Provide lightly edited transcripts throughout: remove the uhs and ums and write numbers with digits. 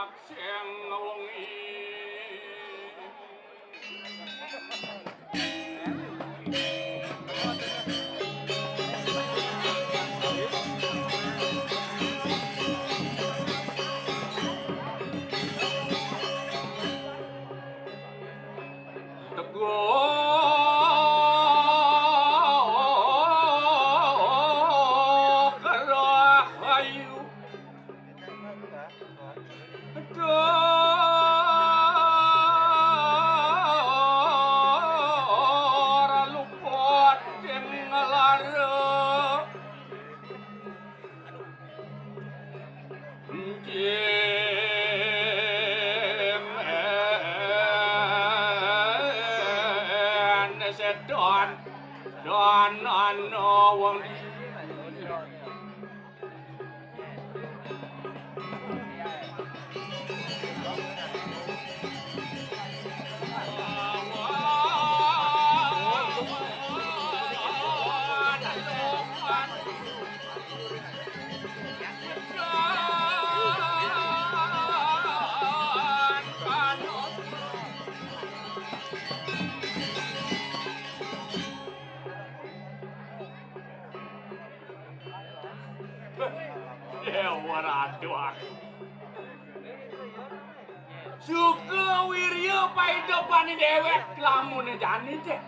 banyak sing wengi Don ano wong Waduh. Suka wirya paidopane dhewek lamune jane cek.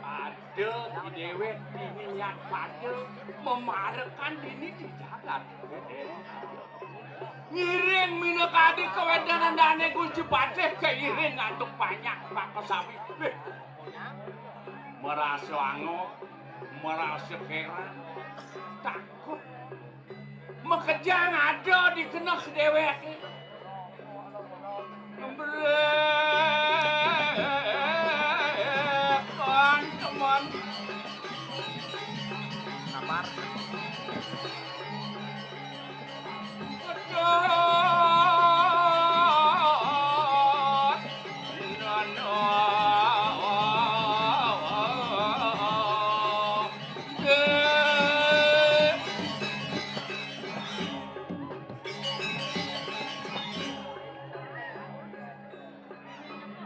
Ada di dhewek niat pada memarekan dini di jagat. Ngiring minakadi kewedangan dane kunci pateh keiring ngantuk banyak pakosawi. Merasa angok, merasa heran, takut. Mekejang ada di kena dewek. Kan teman. Sabar.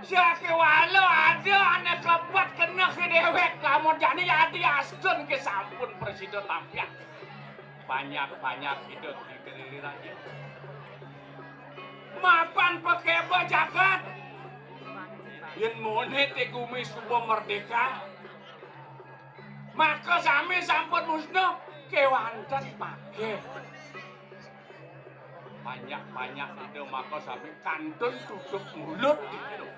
Siake walau ada anak lebat kena ke dewek lamun jani adi asdun ke sampun presiden tampil banyak hidup di keliliran mapan pakai bajakat yen mone te gumi subuh merdeka maka sami sampun musnah kewanten pake banyak itu maka sami kantun tutup mulut gitu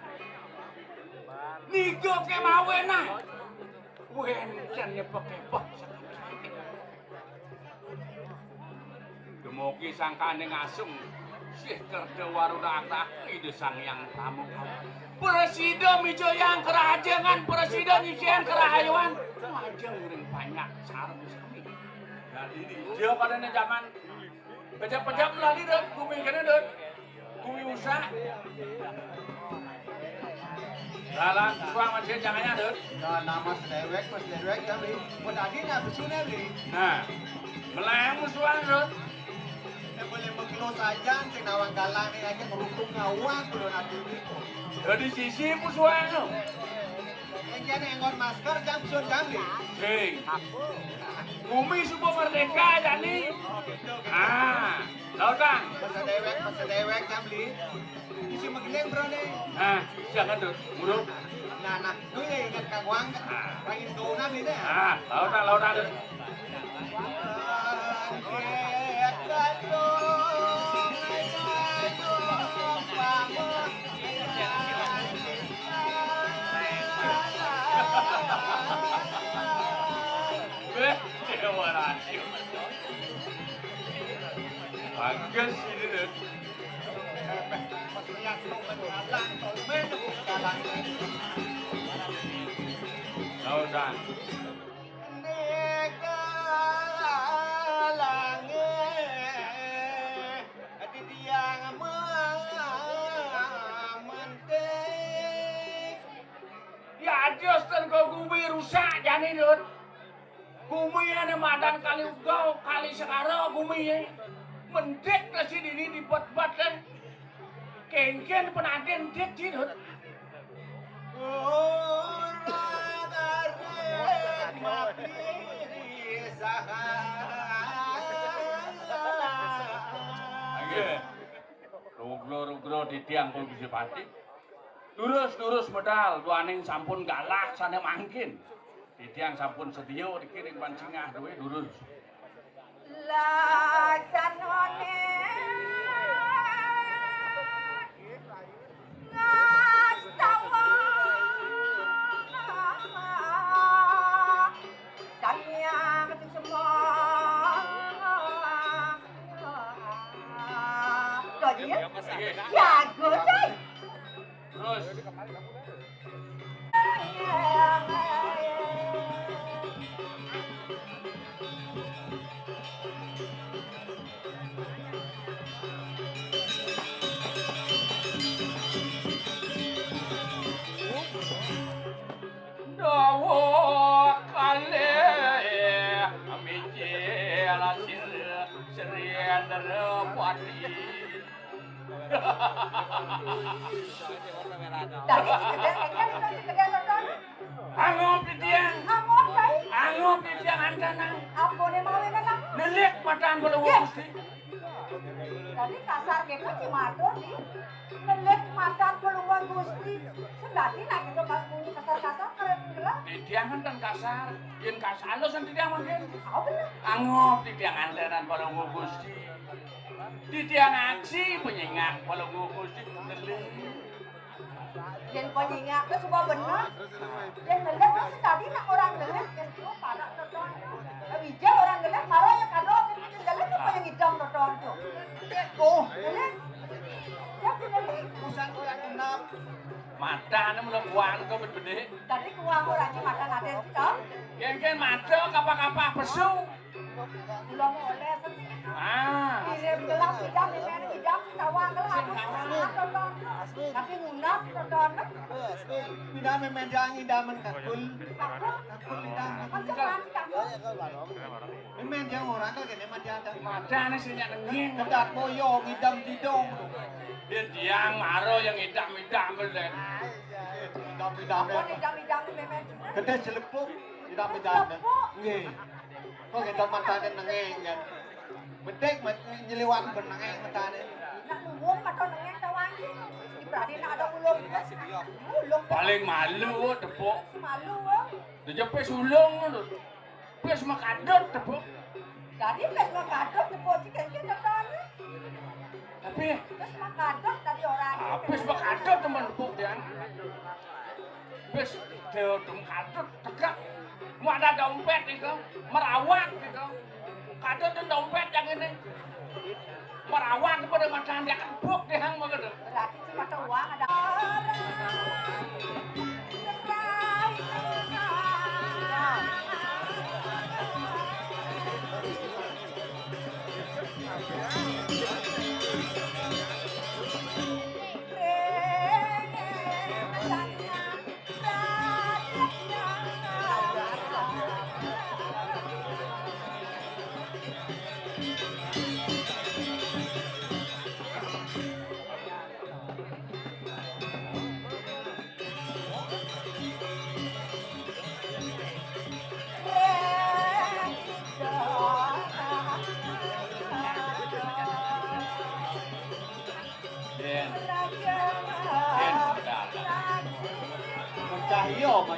nigo ke mawena wenten nyepek-nyepek demoki sangkane ngasung sih kerja warudak ide sang yang tamu presiden mijo yang kerajangan presiden yang kerayuan ajeng ring banyak sarung sami jadi dia pada zaman pejam-pejam lali deh bumi kene deh bumi usah Dalam suang masih jangannya deh. Nah, nama sedewek kali. Tadi nggak bersune li. Nah, melemu suang deh. Yang boleh mengelos aja, cek nawang galang nih aja merukung ngawang belum nanti itu. Jadi sisi pun suang deh. Yang jadi enggon masker jam sun kali. Sing. Bumi subuh merdeka jadi. Ah, tahu kan? Sedewek kali. Isi mengeneng bro nih. Nah, jangan tuh, muruk. Nah, gue ingat Kang Wang, pengen donan ini ya. Ah, lautan tuh. Bagus ini tuh. Lautan. Ya adios dan kau gumi rusak jani dun. Gumi ada madan kali ugau kali sekarang gumi mendek lah si dini dibuat-buat kan. Kengken penaden dek jidut. Orang arek mati Nggih. Ruglo di tiang kul Gusti Pati. Lurus medal tuaning sampun galak sane mangkin. Di tiang sampun sedia dikiring pancingah duwe lurus. Laksanane ngastawa kanyang semua Dodi jago coy Terus dawa kale amicel serian pati. Tadi segede nonton. Angop di tiang, Angop coy. angop di tiang antanang. Ampun mau kan. Nelik mataan bala Gusti. Tadi kasar kita cimato di nelik matan peluang Gusti. Sendati nak kita bunyi kasar-kasar keren gelap. Di tiang kan kasar, yen kasar lo san di tiang mangkin. Apa bener? Angop di tiang antanan bala Gusti. Di tiang aksi penyengak bala Gusti nelik. Dan penyingat itu semua benar. Dan nelik itu tadi nak orang nelik dan semua pada tonton. Bijak orang nelik marah ya kado. Nelik itu yang hitam tonton tuh. Oh, Nelik. Siapa nelik? urusan orang genap. Mata ane mulai buang kau berbeda. Tadi kuang orang cuma makan ada itu tau. Ken mata kapa-kapa pesu. Belum oleh sih. Ah, Kirim gelas hidam ini hidam tawang gelas aku tonton. Tapi ngunap tonton. Tidak memendang idaman kakul. Aku Kakul idaman. macam mana kamu? Memendang orang kan kene mandang. mata ane sinyak nengin. Kedat boyong idam didong. Dia tiang maro yang idam-idam belek. Idam idam. Aku hidam memang. Kedai celepuk idam idam. Nggih. Kok kita matane nengeng kan. Bedek nyeliwat benengeng matane. Nak nunggu macam nengeng tawang. Ibrahim nak ada ulung. Ulung Paling malu tepuk. malu. Dijepit sulung lho. Pes makadot tepuk. Jadi pes makadot tepuk chicken tonton. Tapi Pes makadot tadi orang. pes makadot teman tepuk tiang. Pes deodum kadot tegak. Mau ada dompet itu, merawat itu. Kadot dan dompet yang ini. Merawat pada makan dia kebuk dia hang begitu. Berarti cuma uang ada.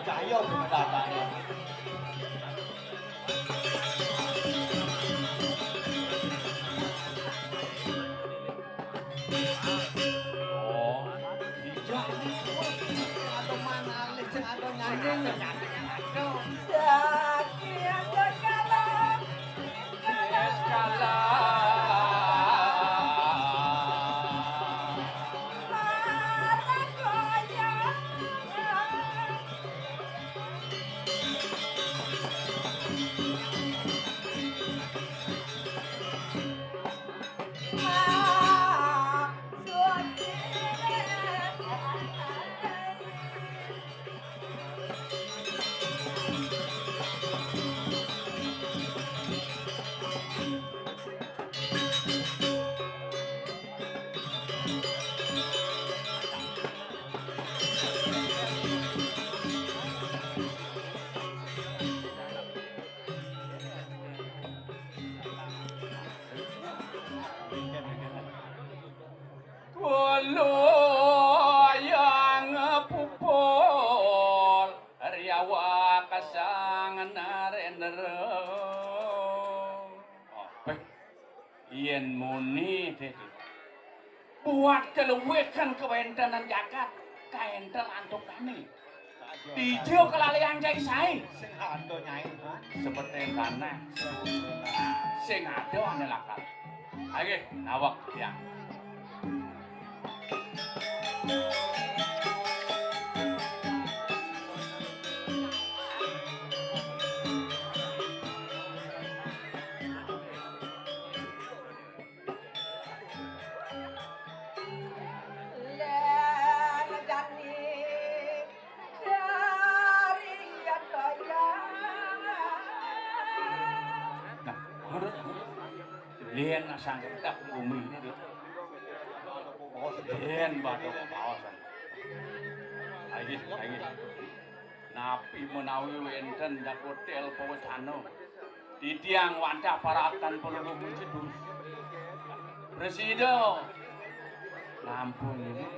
Cahyo pendatangnya. Oh, hijau. Atau mana licin atau nyanding. Eskala. bener. Apa? Yen muni dadi. Buat keluwekan kewentanan jagat kaentel antukane. Dijo kelalian jai sae. Sing ando nyai. Seperti tanah. Sing ado ane lakal. Ayo nawak ya. Lian asang tak bumi ini dia. Lian batu kawasan. Lagi. Napi menawi wenten dak hotel Pawecano. Di tiang wadah paratan peluru musibus. Presiden. Lampung ini.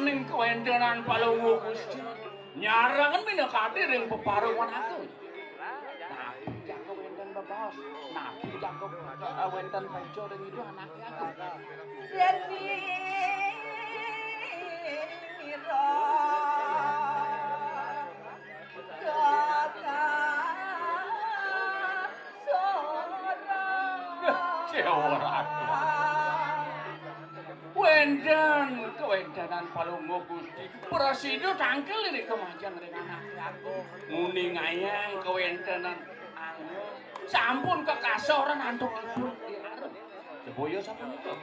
Ning kewendenan palungu Gusti nyarangan minakati ring peparuan aku. Nabi jago wenden bebas, nabi jago wenden pejo dan itu anaknya aku. Deni mira kata seorang kewendanan palungu Gusti Presiden tangkel ini kemajan dengan anak aku muni ngayang kewendanan anu sampun kekasoran antuk ibu di arep seboyo sampun itu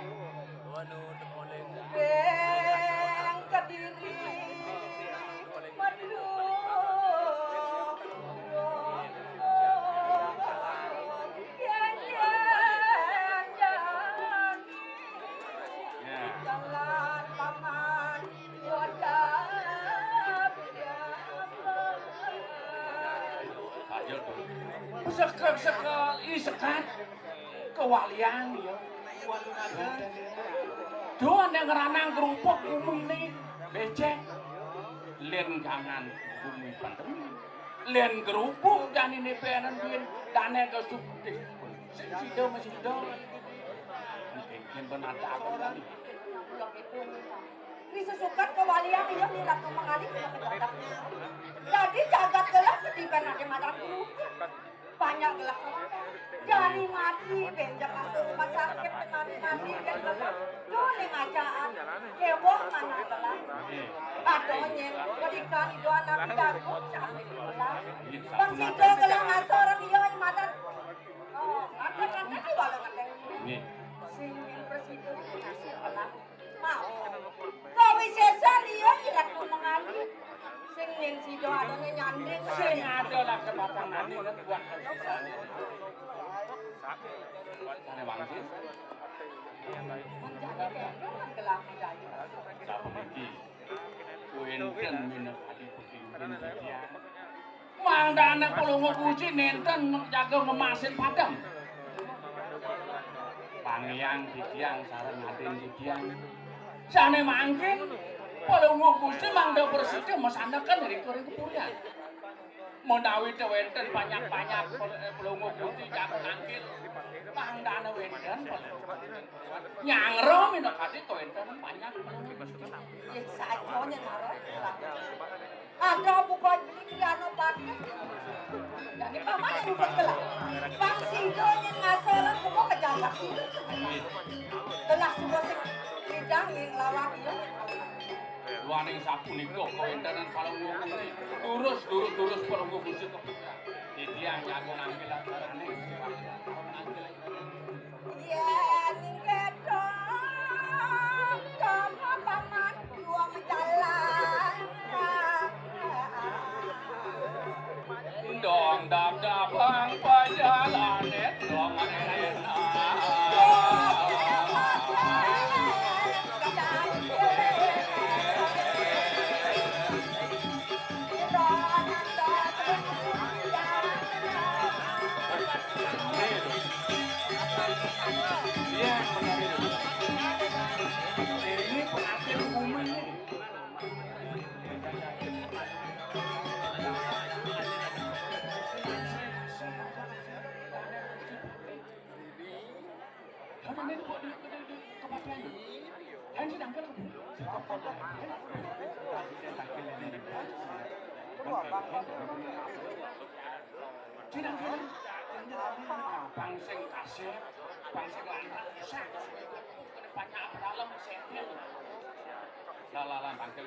Beng Kediri Madu jalan paman wadap ayo sekal isekat kewalian ya doan yang ngeranang kerupuk umum nih becek len jangan bumi pandemi len kerupuk dan ini penan bin dan yang kesukti sido masih sido mungkin benar tak orang Bisa sukat kewalian iya di ratu mengalih ke jagatnya. Jadi jagat gelap ketiban ada matang kerupuk. Banyak gelap jadi mati benjak masuk rumah sakit mati dan gelap. Dole ngajaan heboh mana gelap. Adonya berikan itu anak jago sampai gelap. Bang Sido gelap ngasoran iya imadan. Oh, ada di walau ngateng. Singin presiden ngasih gelap. Mau. Kau bisa lihat tidak mengalih. Sing ning Sido adone nyanding. Sing ada lah kebatang nanti kan buat Sane wangsit. Gelap jadi. Sapa iki? Kuenten minat adi pekingin dia. Mandane Palungu Gusti nenten jaga memasin padang. Pangyang didiang sareng aden didiang. Sane mangkin Palungu Gusti mangda bersih masandakan dari kering kepulian. Menawi wenten banyak-banyak Palungu Gusti jago angkil. Mangdane wenten nyangro minok adi wenten banyak. Ya sajonya naro. Ada bukan piano pakai. Jadi paman yang bukan gelap. Bang Sido yang ngasoran kumo kejagat. Gelap sudah sing lidang yang lawak itu. Luaning sapunika kawentanan Palungu Gusti. Durus Palungu Gusti kepulian. Didiang jago angkil acarane. Yen gedong sama paman dua menjalan Bang dab bang pajalanet dong arena. Iya, benar itu. Ini pengantin hukuman nih. Bang sing kasih, bang sing lanang bisa. Banyak dalam setnya. Lah bangkel.